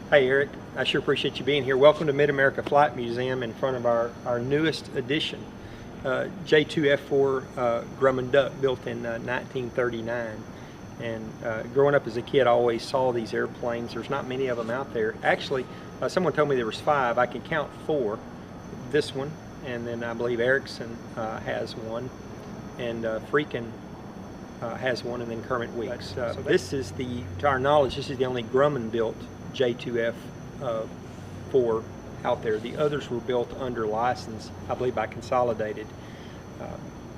Hey Eric, I sure appreciate you being here. Welcome to Mid-America Flight Museum in front of our newest edition, J2F-4 Grumman Duck, built in 1939. And growing up as a kid, I always saw these airplanes. There's not many of them out there. Actually, someone told me there was 5. I can count 4. This one, and then I believe Erickson has one, and Freakin has one, and then Kermit Weeks. So this is to our knowledge, this is the only Grumman built J2F-4 out there. The others were built under license, I believe, by Consolidated.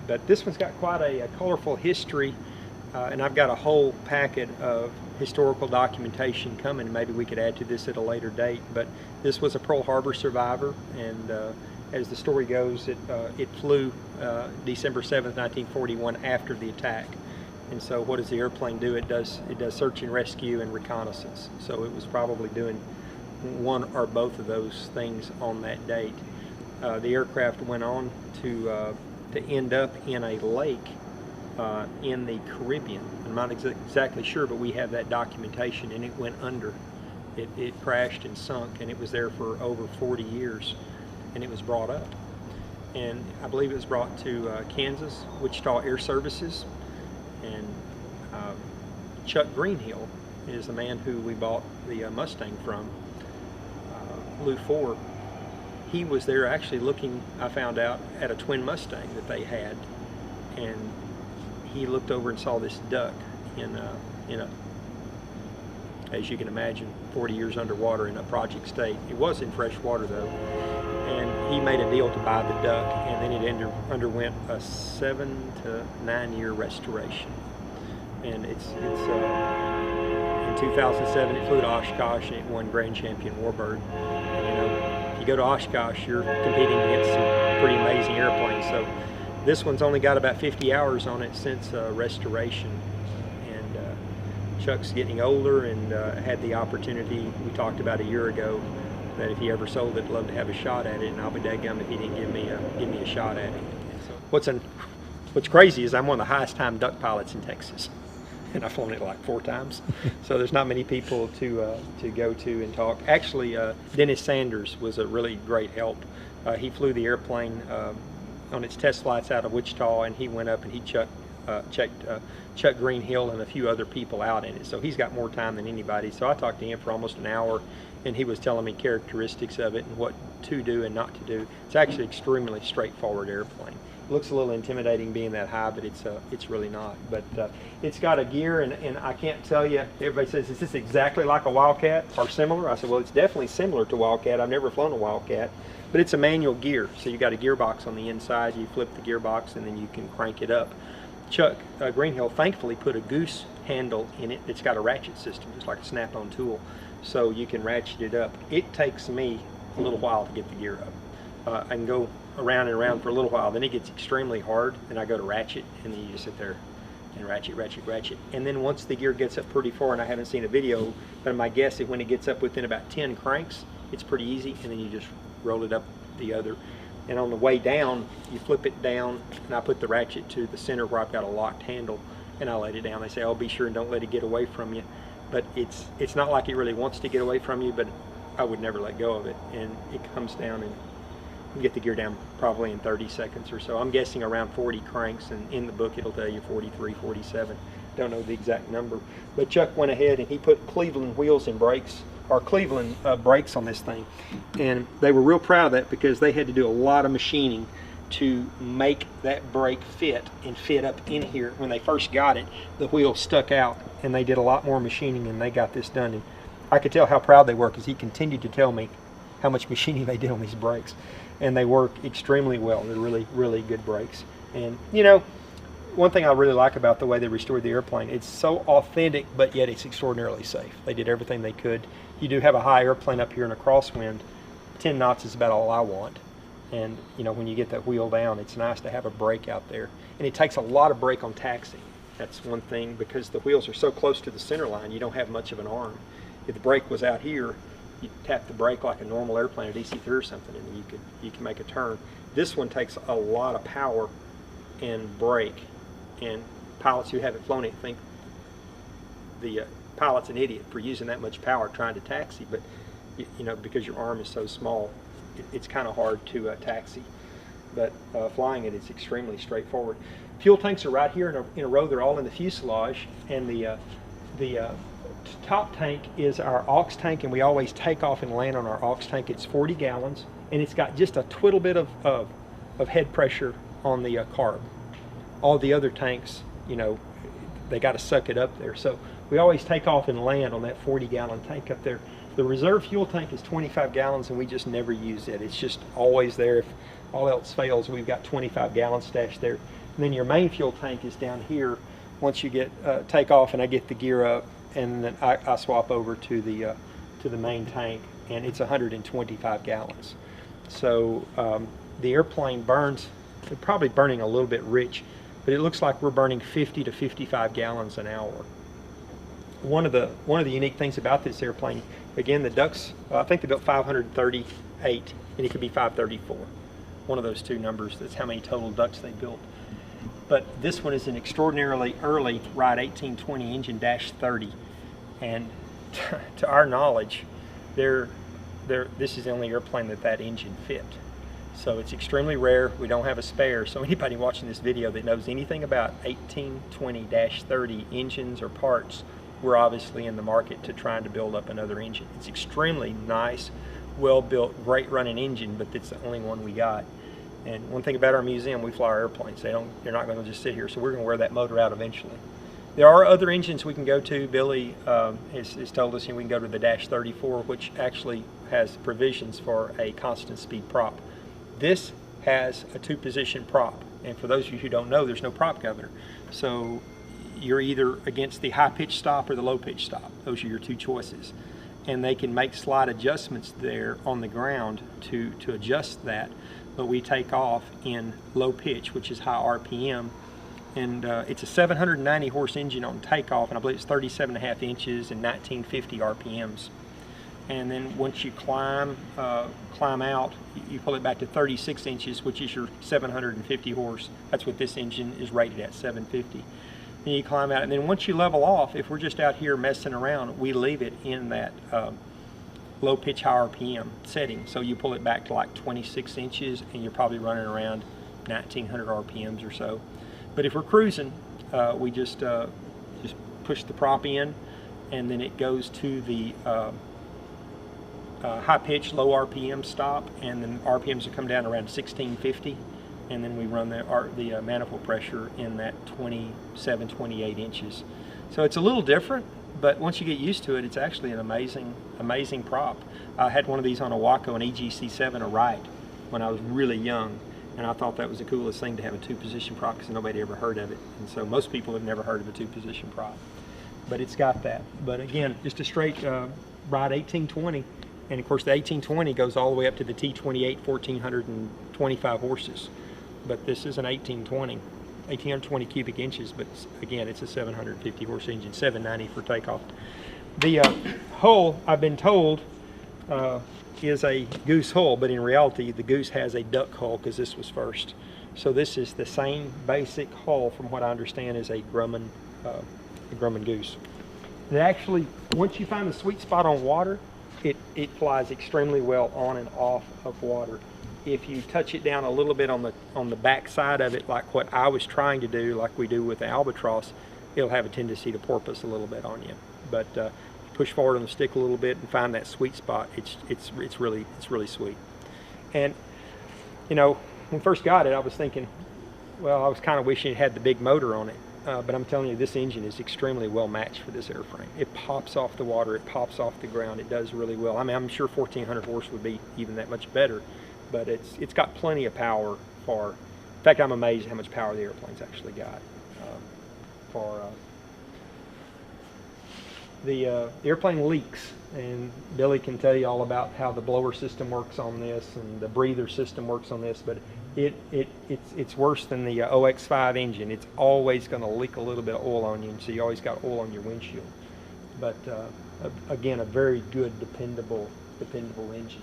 But this one's got quite a colorful history, and I've got a whole packet of historical documentation coming. Maybe we could add to this at a later date. But this was a Pearl Harbor survivor, and as the story goes, it flew December 7th, 1941, after the attack. And so what does the airplane do? It does search and rescue and reconnaissance. So it was probably doing one or both of those things on that date. The aircraft went on to end up in a lake in the Caribbean. I'm not exactly sure, but we have that documentation, and it went under. It crashed and sunk, and it was there for over 40 years, and it was brought up. And I believe it was brought to Kansas, Wichita Air Services. And Chuck Greenhill is the man who we bought the Mustang from, Lou 4. He was there actually looking, I found out, at a twin Mustang that they had, and he looked over and saw this duck in a, as you can imagine, 40 years underwater in a project state. It was in fresh water though, and he made a deal to buy the duck, and then it underwent a 7 to 9 year restoration. And it's in 2007 it flew to Oshkosh, and it won Grand Champion Warbird. And you know, if you go to Oshkosh, you're competing against some pretty amazing airplanes. So this one's only got about 50 hours on it since restoration. And Chuck's getting older, and had the opportunity, we talked about a year ago, that if he ever sold it, I'd love to have a shot at it, and I'll be dadgum if he didn't give me a shot at it. So what's crazy is I'm one of the highest time duck pilots in Texas, and I've flown it like 4 times. So there's not many people to go to and talk. Actually, Dennis Sanders was a really great help. He flew the airplane on its test flights out of Wichita, and he went up and he checked Chuck Greenhill and a few other people out in it. So he's got more time than anybody. So I talked to him for almost an hour, and he was telling me characteristics of it and what to do and not to do. It's actually an extremely straightforward airplane. It looks a little intimidating being that high, but it's really not. But it's got a gear, and I can't tell you, everybody says, is this exactly like a Wildcat or similar? I said, well, it's definitely similar to Wildcat. I've never flown a Wildcat, but it's a manual gear. So you got a gearbox on the inside, you flip the gearbox, and then you can crank it up. Chuck Greenhill thankfully put a goose handle in it. It's got a ratchet system, just like a snap-on tool, so you can ratchet it up. It takes me a little while to get the gear up. I can go around and around for a little while, then it gets extremely hard, and I go to ratchet, and then you just sit there and ratchet, ratchet, ratchet. And then once the gear gets up pretty far, and I haven't seen a video, but my guess is when it gets up within about 10 cranks, it's pretty easy, and then you just roll it up the other. And on the way down, you flip it down, and I put the ratchet to the center where I've got a locked handle, and I let it down. They say, oh, be sure and don't let it get away from you. But it's not like it really wants to get away from you, but I would never let go of it. And it comes down, and you get the gear down probably in 30 seconds or so. I'm guessing around 40 cranks, and in the book it'll tell you 43, 47. Don't know the exact number. But Chuck went ahead and he put Cleveland wheels and brakes, or Cleveland brakes on this thing. And they were real proud of that because they had to do a lot of machining to make that brake fit and fit up in here. When they first got it, the wheel stuck out, and they did a lot more machining, and they got this done. And I could tell how proud they were because he continued to tell me how much machining they did on these brakes. And they work extremely well. They're really, really good brakes. And you know, one thing I really like about the way they restored the airplane, it's so authentic, but yet it's extraordinarily safe. They did everything they could. You do have a high airplane up here in a crosswind. 10 knots is about all I want. And you know, when you get that wheel down, it's nice to have a brake out there. And it takes a lot of brake on taxi. That's one thing, because the wheels are so close to the center line, you don't have much of an arm. If the brake was out here, you tap the brake like a normal airplane, a DC-3 or something, and you can make a turn. This one takes a lot of power and brake, and pilots who haven't flown it think the pilot's an idiot for using that much power trying to taxi, but you know, because your arm is so small, it's kind of hard to taxi. But flying it is extremely straightforward. Fuel tanks are right here in a row. They're all in the fuselage, and the top tank is our aux tank, and we always take off and land on our aux tank. It's 40 gallons, and it's got just a twiddle bit of head pressure on the carb. All the other tanks, you know, they got to suck it up there. So we always take off and land on that 40-gallon tank up there. The reserve fuel tank is 25 gallons, and we just never use it. It's just always there. If all else fails, we've got 25 gallons stashed there. And then your main fuel tank is down here. Once you get take off and I get the gear up, and then I swap over to the main tank, and it's 125 gallons. So the airplane burns, they're probably burning a little bit rich, but it looks like we're burning 50 to 55 gallons an hour. One of the unique things about this airplane, again, the Ducks, I think they built 538, and it could be 534. One of those two numbers, that's how many total Ducks they built. But this one is an extraordinarily early Wright 1820 engine -30, and to our knowledge, this is the only airplane that engine fit. So it's extremely rare. We don't have a spare. So anybody watching this video that knows anything about 1820-30 engines or parts, we're obviously in the market to trying to build up another engine. It's extremely nice, well-built, great running engine, but it's the only one we got. And one thing about our museum, we fly our airplanes. They're not going to just sit here, so we're going to wear that motor out eventually. There are other engines we can go to. Billy has told us, we can go to the -34, which actually has provisions for a constant speed prop. This has a 2-position prop, and for those of you who don't know, there's no prop governor. So you're either against the high pitch stop or the low pitch stop. Those are your two choices. And they can make slight adjustments there on the ground to adjust that. But we take off in low pitch, which is high RPM. And it's a 790 horse engine on takeoff, and I believe it's 37.5 inches and 1950 RPMs. And then once you climb out, you pull it back to 36 inches, which is your 750 horse. That's what this engine is rated at, 750. Then you climb out, and then once you level off, if we're just out here messing around, we leave it in that low pitch high RPM setting. So you pull it back to like 26 inches, and you're probably running around 1900 RPMs or so. But if we're cruising, we just push the prop in, and then it goes to the high pitch, low RPM stop, and then RPMs will come down around 1650, and then we run the manifold pressure in that 27, 28 inches. So it's a little different, but once you get used to it, it's actually an amazing prop. I had one of these on a Waco, an EGC7, a Wright, when I was really young, and I thought that was the coolest thing to have a 2-position prop because nobody ever heard of it, and so most people have never heard of a 2-position prop. But it's got that. But again, just a straight Wright 1820, and of course the 1820 goes all the way up to the T28, 1425 horses. But this is an 1820 cubic inches, but again, it's a 750 horse engine, 790 for takeoff. The hull, I've been told, is a goose hull, but in reality, the goose has a duck hull because this was first. So this is the same basic hull, from what I understand, as a Grumman goose. It actually, once you find the sweet spot on water, it flies extremely well on and off of water. If you touch it down a little bit on the back side of it, like what I was trying to do, like we do with the albatross, it'll have a tendency to porpoise a little bit on you. But push forward on the stick a little bit and find that sweet spot. It's really sweet. And you know, when we first got it, I was thinking, well, I was kind of wishing it had the big motor on it. But I'm telling you, this engine is extremely well matched for this airframe. It pops off the water, it pops off the ground, it does really well. I mean, I'm sure 1400 horse would be even that much better, but it's got plenty of power for, in fact, I'm amazed at how much power the airplane's actually got. The airplane leaks, and Billy can tell you all about how the blower system works on this and the breather system works on this, but it's worse than the OX5 engine. It's always going to leak a little bit of oil on you, and so you always got oil on your windshield. But again, a very good, dependable engine.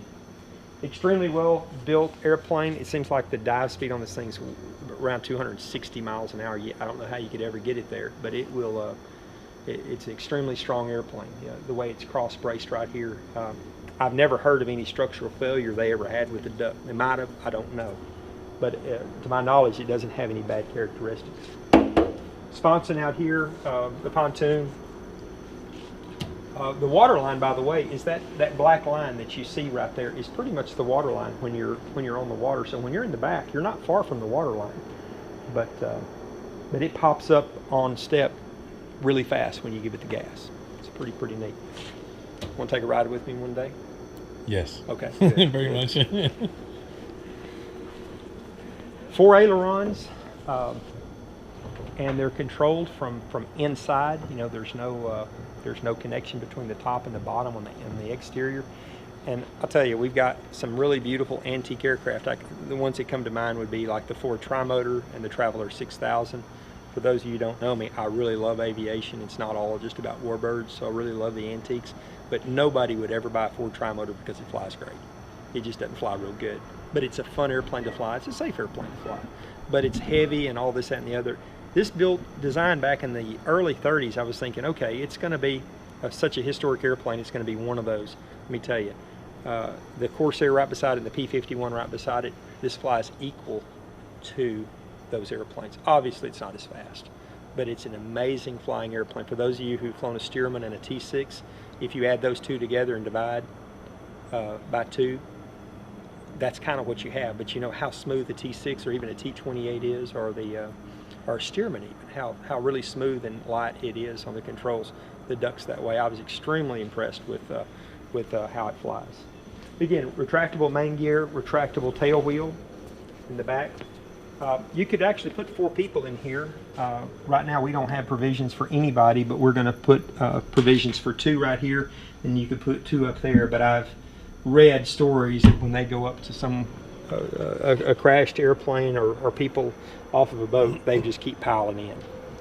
Extremely well built airplane. It seems like the dive speed on this thing's around 260 miles an hour. I don't know how you could ever get it there, but it will It's an extremely strong airplane. The way it's cross braced right here. I've never heard of any structural failure they ever had with the Duck. They might have, I don't know. But to my knowledge, it doesn't have any bad characteristics. Sponson out here, the Pontoon. The water line, by the way, is that black line that you see right there is pretty much the water line when you're on the water. So when you're in the back, you're not far from the water line. But it pops up on step really fast when you give it the gas. It's pretty neat. Want to take a ride with me one day? Yes. Okay. Very much. 4 ailerons, and they're controlled from inside. You know, there's no connection between the top and the bottom on the exterior. And I'll tell you, we've got some really beautiful antique aircraft. The ones that come to mind would be like the Ford Trimotor and the Traveler 6000. For those of you who don't know me, I really love aviation. It's not all just about warbirds, so I really love the antiques. But nobody would ever buy a Ford Trimotor because it flies great. It just doesn't fly real good. But it's a fun airplane to fly. It's a safe airplane to fly. But it's heavy and all this, that, and the other. This designed back in the early 30s, I was thinking, okay, it's going to be such a historic airplane, it's going to be one of those. Let me tell you, the Corsair right beside it and the P-51 right beside it, this flies equal to those airplanes. Obviously, it's not as fast, but it's an amazing flying airplane. For those of you who've flown a Stearman and a T6, if you add those two together and divide by 2, that's kind of what you have. But you know how smooth the T6 or even a T28 is, or the or Stearman even, how really smooth and light it is on the controls. The Duck's that way. I was extremely impressed with how it flies. Again, retractable main gear, retractable tail wheel in the back. You could actually put 4 people in here. Right now we don't have provisions for anybody, but we're going to put provisions for 2 right here, and you could put 2 up there. But I've read stories that when they go up to some a crashed airplane or people off of a boat, they just keep piling in.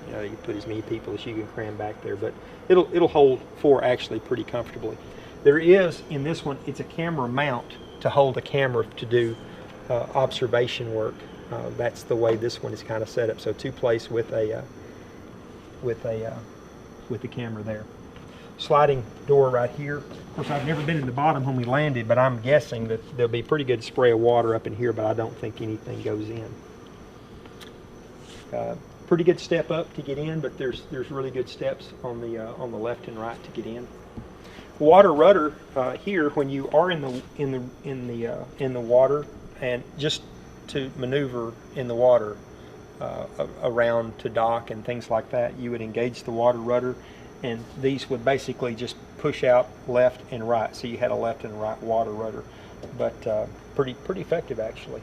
You know, you can put as many people as you can cram back there, but it'll hold 4 actually pretty comfortably. There is, in this one, it's a camera mount to hold a camera to do observation work. That's the way this one is kind of set up. So 2 place with the camera there. Sliding door right here. Of course, I've never been in the bottom when we landed, but I'm guessing that there'll be a pretty good spray of water up in here, but I don't think anything goes in. Pretty good step up to get in, but there's really good steps on the left and right to get in. Water rudder here, when you are in the water, and just to maneuver in the water around to dock and things like that, you would engage the water rudder, and these would basically just push out left and right, so you had a left and right water rudder. But pretty effective actually.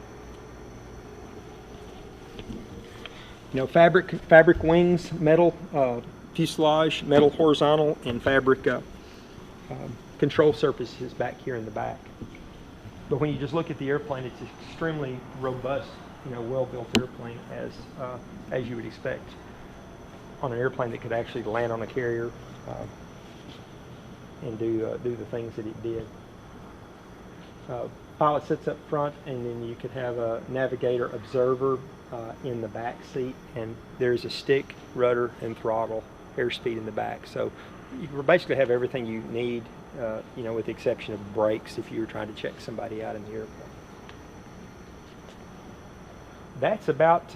You know, fabric wings, metal fuselage, metal horizontal, and fabric control surfaces back here in the back. But when you just look at the airplane, it's an extremely robust, you know, well-built airplane, as you would expect on an airplane that could actually land on a carrier and do the things that it did. Pilot sits up front, and then you could have a navigator observer in the back seat, and there's a stick, rudder, and throttle, airspeed in the back. So you basically have everything you need, you know, with the exception of brakes if you were trying to check somebody out in the airplane. That's about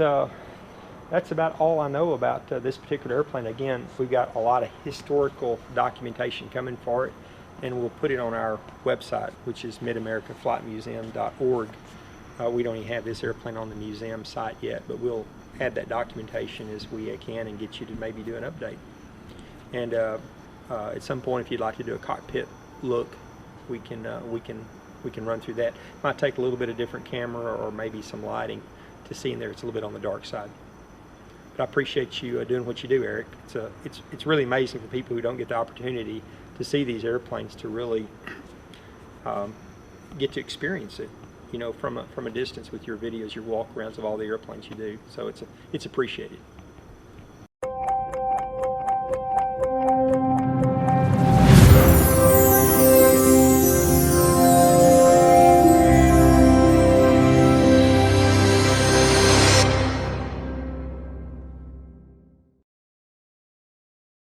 all I know about this particular airplane. Again, we've got a lot of historical documentation coming for it, and we'll put it on our website, which is midamericaflightmuseum.org. We don't even have this airplane on the museum site yet, but we'll add that documentation as we can and get you to maybe do an update. And at some point, if you'd like to do a cockpit look, we can run through that. Might take a little bit of different camera or maybe some lighting to see in there. It's a little bit on the dark side. But I appreciate you doing what you do, Eric. It's really amazing for people who don't get the opportunity to see these airplanes to really get to experience it, you know, from a distance with your videos, your walkarounds of all the airplanes you do. So it's appreciated.